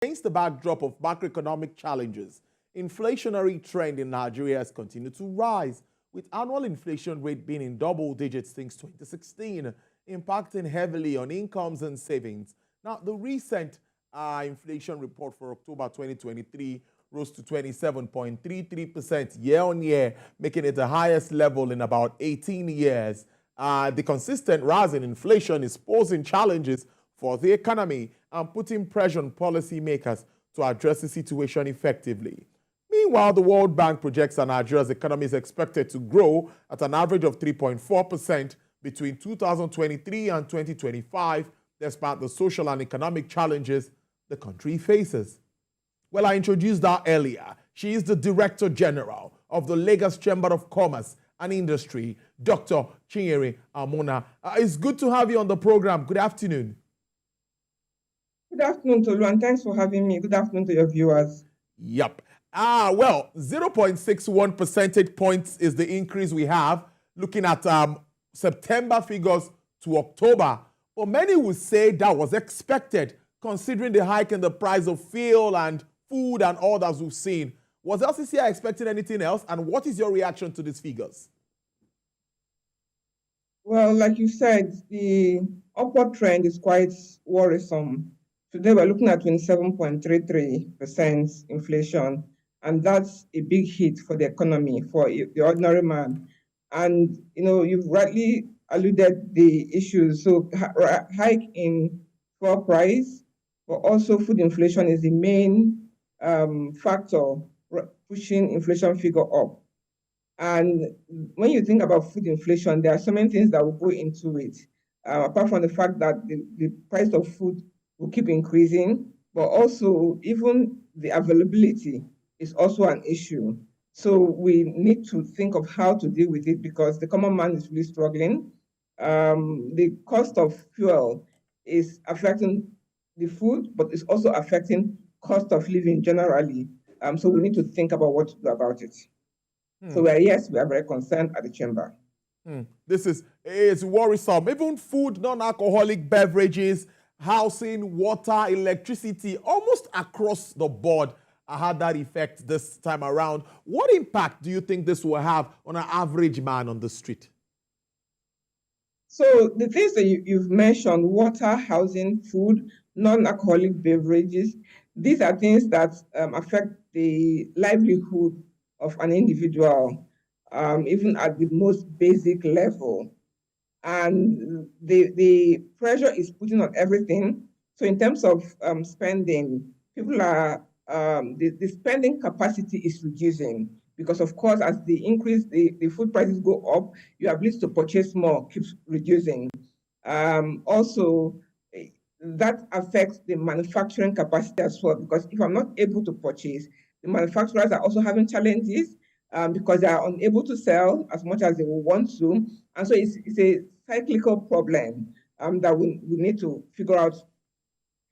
Against the backdrop of macroeconomic challenges, inflationary trend in Nigeria has continued to rise, with annual inflation rate being in double digits since 2016, impacting heavily on incomes and savings. Now, the recent inflation report for October 2023 rose to 27.33% year on year, making it the highest level in about 18 years. The consistent rise in inflation is posing challenges for the economy and putting pressure on policymakers to address the situation effectively. Meanwhile, the World Bank projects that Nigeria's economy is expected to grow at an average of 3.4% between 2023 and 2025, despite the social and economic challenges the country faces. Well, I introduced her earlier. She is the Director General of the Lagos Chamber of Commerce and Industry, Dr. Chinyere Amona. It's good to have you on the program. Good afternoon. Good afternoon, Tolu, and thanks for having me. Good afternoon to your viewers. Yep. Well, 0.61 percentage points is the increase we have, looking at September figures to October. But many would say that was expected, considering the hike in the price of fuel and food and all that we've seen. Was LCCI expecting anything else? And what is your reaction to these figures? Well, like you said, the upward trend is quite worrisome. Today, we're looking at 27.33% inflation, and that's a big hit for the economy, for the ordinary man. And, you've rightly alluded the issues. So hike in fuel price, but also food inflation is the main factor pushing inflation figure up. And when you think about food inflation, there are so many things that will go into it, apart from the fact that the price of food will keep increasing, but also even the availability is also an issue. So we need to think of how to deal with it because the common man is really struggling. The cost of fuel is affecting the food, but it's also affecting cost of living generally. So we need to think about what to do about it. So we are very concerned at the chamber. This is worrisome. Even food, non-alcoholic beverages, housing, water, electricity, almost across the board had that effect this time around. What impact do you think this will have on an average man on the street? So the things that you've mentioned, water, housing, food, non-alcoholic beverages, these are things that affect the livelihood of an individual, even at the most basic level. And the pressure is putting on everything. So in terms of spending, people are, the spending capacity is reducing because of course, as the food prices go up, your ability to purchase more keeps reducing. Also, that affects the manufacturing capacity as well, because if I'm not able to purchase, the manufacturers are also having challenges because they are unable to sell as much as they will want to. And so it's a cyclical problem that we need to figure out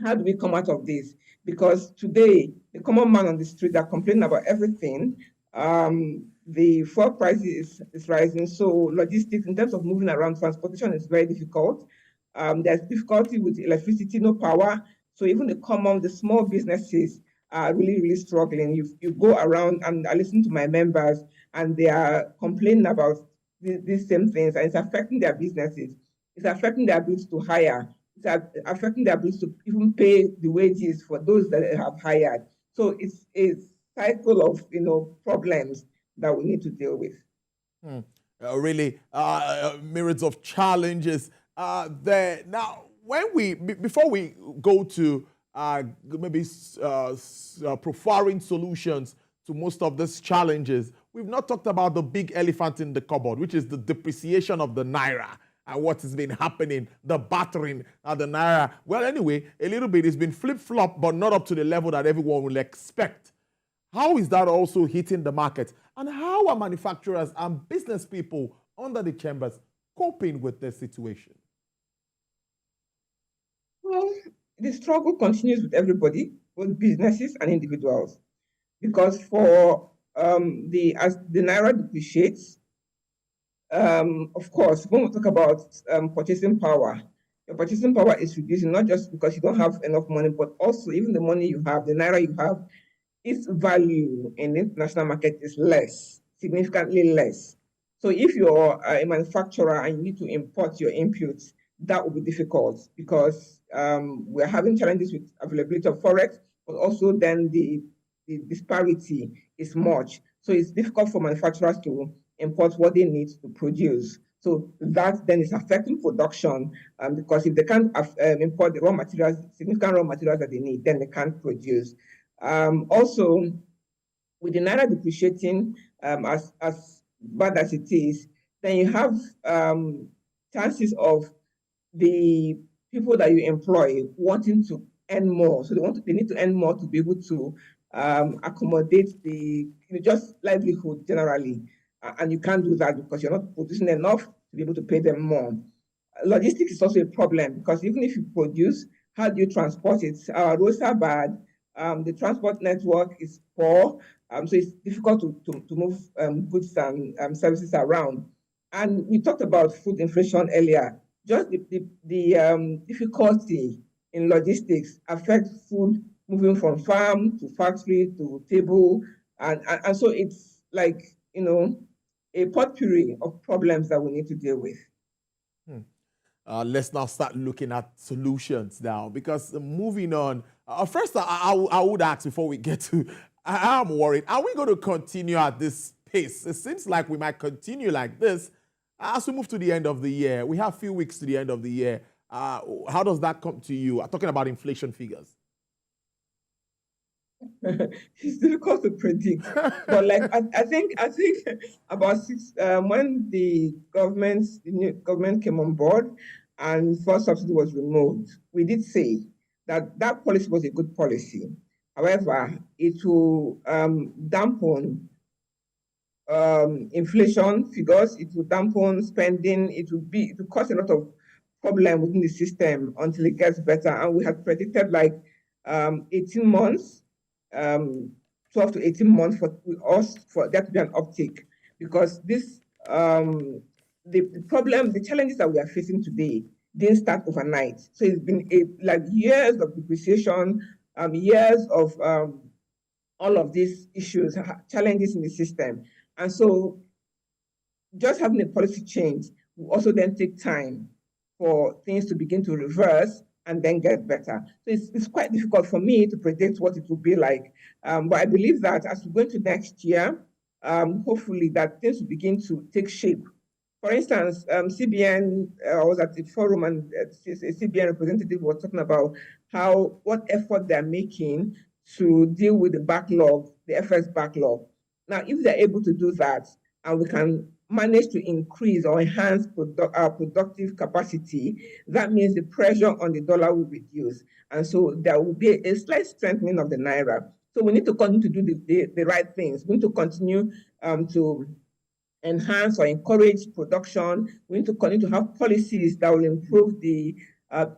how do we come out of this? Because today, the common man on the street are complaining about everything. The fuel price is rising. So logistics, in terms of moving around, transportation is very difficult. There's difficulty with electricity, no power. So even the small businesses are really, really struggling. You go around, and I listen to my members, and they are complaining about these same things, and it's affecting their businesses. It's affecting their ability to hire. It's affecting their ability to even pay the wages for those that they have hired. So it's a cycle of problems that we need to deal with. Really, myriads of challenges there. Now, before we go to maybe profiling solutions to most of these challenges, we've not talked about the big elephant in the cupboard, which is the depreciation of the naira and what has been happening, the battering of the naira. Well, anyway, a little bit. It's been flip-flop, but not up to the level that everyone will expect. How is that also hitting the market? And how are manufacturers and business people under the chambers coping with this situation? Well, the struggle continues with everybody, both businesses and individuals, because for as the naira depreciates, of course, when we talk about purchasing power, your purchasing power is reducing, not just because you don't have enough money, but also even the money you have, the naira you have, its value in the international market is less, significantly less. So if you're a manufacturer and you need to import your inputs, that will be difficult because we're having challenges with availability of forex, but also then the disparity is much. So it's difficult for manufacturers to import what they need to produce. So that then is affecting production because if they can't import the raw materials, significant raw materials that they need, then they can't produce. Also, with the naira depreciating as bad as it is, then you have chances of the people that you employ wanting to earn more. So they need to earn more to be able to accommodate the just livelihood generally, and you can't do that because you're not producing enough to be able to pay them more. Logistics is also a problem because even if you produce, how do you transport it? Our roads are bad. The transport network is poor, so it's difficult to move goods and services around. And we talked about food inflation earlier. Just the difficulty in logistics affects food moving from farm to factory to table, and so it's like a potpourri of problems that we need to deal with. Let's now start looking at solutions now, because moving on, first I would ask before we get to, I'm worried, are we going to continue at this pace? It seems like we might continue like this as we move to the end of the year. We have a few weeks to the end of the year. How does that come to you? I'm talking about inflation figures. It's difficult to predict, but like I think about when the new government came on board and first subsidy was removed, we did say that that policy was a good policy. However, it will dampen inflation figures. It will dampen spending. It will cause a lot of problem within the system until it gets better. And we had predicted like 18 months. 12 to 18 months for us for that to be an uptick, because this the challenges that we are facing today didn't start overnight. So it's been like years of depreciation, years of all of these issues, challenges in the system, and so just having a policy change will also then take time for things to begin to reverse and then get better. So it's quite difficult for me to predict what it will be like. But I believe that as we go into next year, hopefully that things will begin to take shape. For instance, CBN, I was at the forum and a CBN representative was talking about what effort they're making to deal with the backlog, the FS backlog. Now, if they're able to do that and we can manage to increase or enhance our productive capacity, that means the pressure on the dollar will reduce. And so there will be a slight strengthening of the naira. So we need to continue to do the right things. We need to continue to enhance or encourage production. We need to continue to have policies that will improve the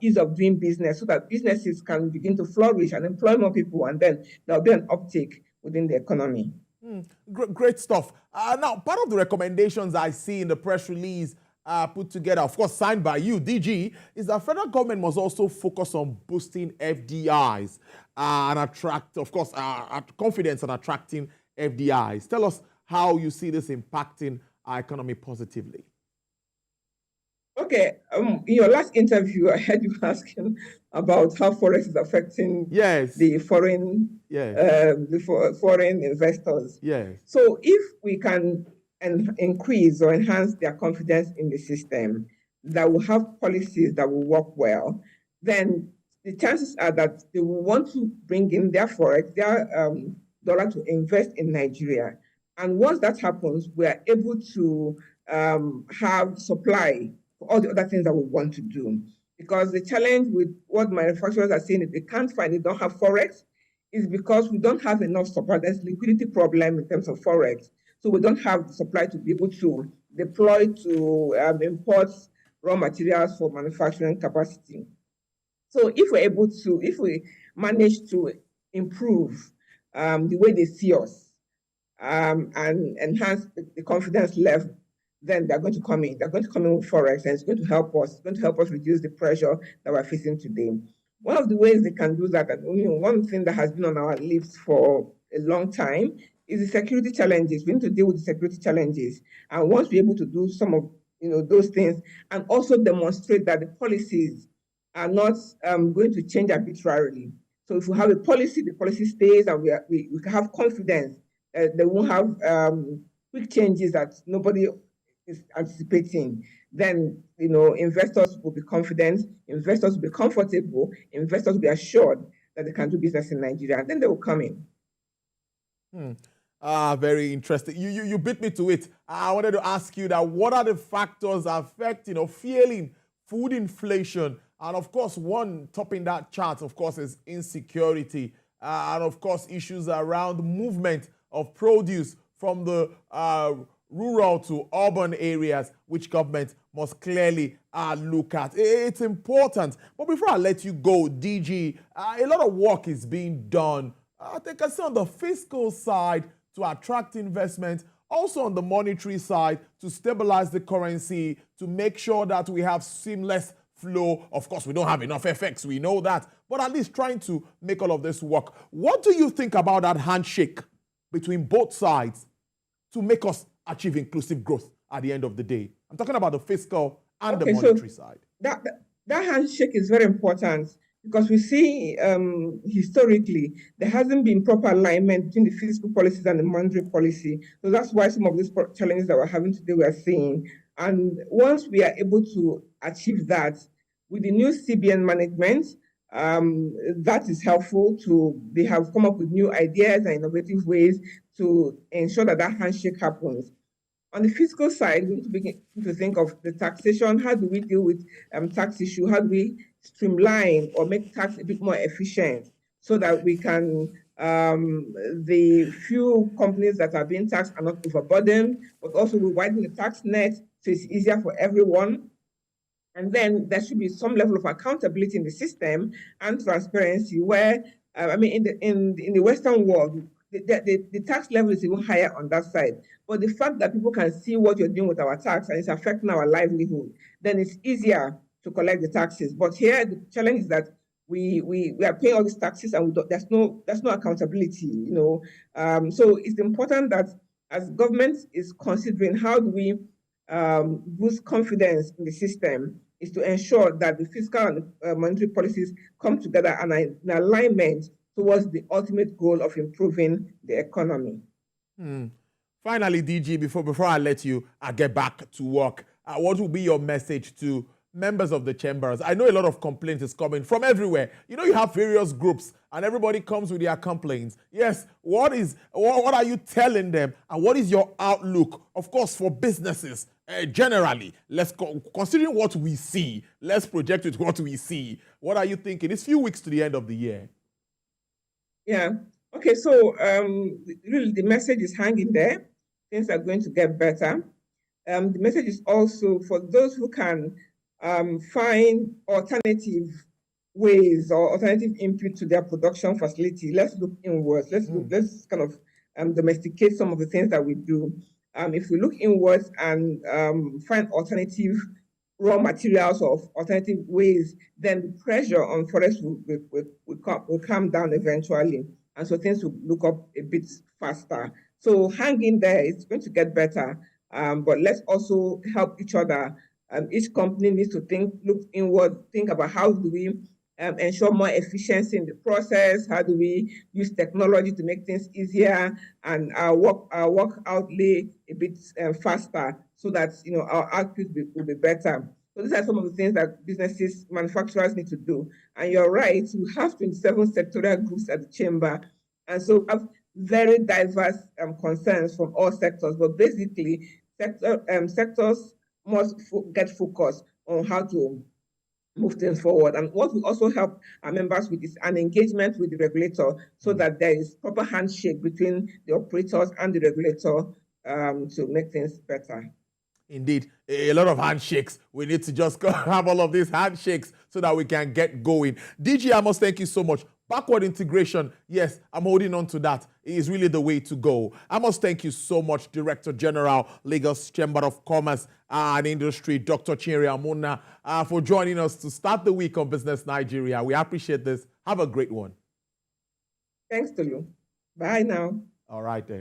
ease of doing business so that businesses can begin to flourish and employ more people, and then there'll be an uptick within the economy. Great stuff. Now, part of the recommendations I see in the press release put together, of course, signed by you, DG, is that federal government must also focus on boosting FDIs and attract, of course, confidence and attracting FDIs. Tell us how you see this impacting our economy positively. Okay, in your last interview, I heard you asking about how forex is affecting the foreign foreign investors. Yes. So if we can increase or enhance their confidence in the system, that will have policies that will work well, then the chances are that they will want to bring in their forex, their dollar, to invest in Nigeria. And once that happens, we are able to have supply for all the other things that we want to do. Because the challenge with what manufacturers are saying is they can't find, they don't have forex, is because we don't have enough supply. There's liquidity problem in terms of forex. So we don't have the supply to be able to deploy to import raw materials for manufacturing capacity. So if we manage to improve the way they see us and enhance the confidence level then they're going to come in. They're going to come in with Forex, and it's going to help us. It's going to help us reduce the pressure that we're facing today. One of the ways they can do that, and one thing that has been on our lips for a long time, is the security challenges. We need to deal with the security challenges. And once we're able to do some of those things, and also demonstrate that the policies are not going to change arbitrarily. So if we have a policy, the policy stays, and we can have confidence. They won't have quick changes that nobody is anticipating. Then investors will be confident, investors will be comfortable, investors will be assured that they can do business in Nigeria, and then they will come in. Very interesting. You beat me to it. I wanted to ask you that what are the factors affecting or fueling food inflation? And of course, one topping that chart, of course, is insecurity. And of course, issues around movement of produce from the rural to urban areas, which government must clearly look at. It's important. But before I let you go, DG, a lot of work is being done. I think I see on the fiscal side to attract investment, also on the monetary side to stabilize the currency, to make sure that we have seamless flow. Of course, we don't have enough FX, we know that, but at least trying to make all of this work. What do you think about that handshake between both sides to make us achieve inclusive growth at the end of the day? I'm talking about the fiscal and the monetary side. That handshake is very important, because we see historically there hasn't been proper alignment between the fiscal policies and the monetary policy. So that's why some of these challenges that we're having today we're seeing. And once we are able to achieve that with the new CBN management, that is helpful. They have come up with new ideas and innovative ways to ensure that handshake happens. On the fiscal side, we need to begin to think of the taxation. How do we deal with tax issue? How do we streamline or make tax a bit more efficient so that we can, the few companies that are being taxed are not overburdened, but also we widen the tax net so it's easier for everyone. And then there should be some level of accountability in the system and transparency where, in the Western world, the tax level is even higher on that side. But the fact that people can see what you're doing with our tax and it's affecting our livelihood, then it's easier to collect the taxes. But here, the challenge is that we are paying all these taxes and there's no accountability, So it's important that as government is considering how do we boost confidence in the system, is to ensure that the fiscal and monetary policies come together and are in alignment towards the ultimate goal of improving the economy. Finally, DG, before I let you get back to work, what will be your message to members of the chambers? I know a lot of complaints is coming from everywhere. You have various groups and everybody comes with their complaints. Yes, what are you telling them, and what is your outlook, of course, for businesses generally? Considering what we see, let's project with what we see. What are you thinking? It's few weeks to the end of the year. Yeah. Okay, so really the message is hanging there. Things are going to get better. The message is also for those who can find alternative ways or alternative input to their production facility. Let's look inwards. Let's kind of domesticate some of the things that we do. If we look inwards and find alternative raw materials or alternative ways, then the pressure on forests will come down eventually. And so things will look up a bit faster. So hang in there, it's going to get better. But let's also help each other. Each company needs to look inward, think about how do we ensure more efficiency in the process, how do we use technology to make things easier and our work outlay a bit faster so that our output will be better. So these are some of the things that businesses, manufacturers need to do. And you're right, we have 27 sectoral groups at the chamber. And so we have very diverse concerns from all sectors. But basically, sectors must get focused on how to move things forward. And what we also help our members with is an engagement with the regulator so that there is proper handshake between the operators and the regulator to make things better. Indeed, a lot of handshakes. We need to just have all of these handshakes so that we can get going. DG, I must thank you so much. Backward integration, yes, I'm holding on to that. It is really the way to go. I must thank you so much, Director General, Lagos Chamber of Commerce and Industry, Dr. Chinri Amuna, for joining us to start the week on Business Nigeria. We appreciate this. Have a great one. Thanks to you. Bye now. All right then.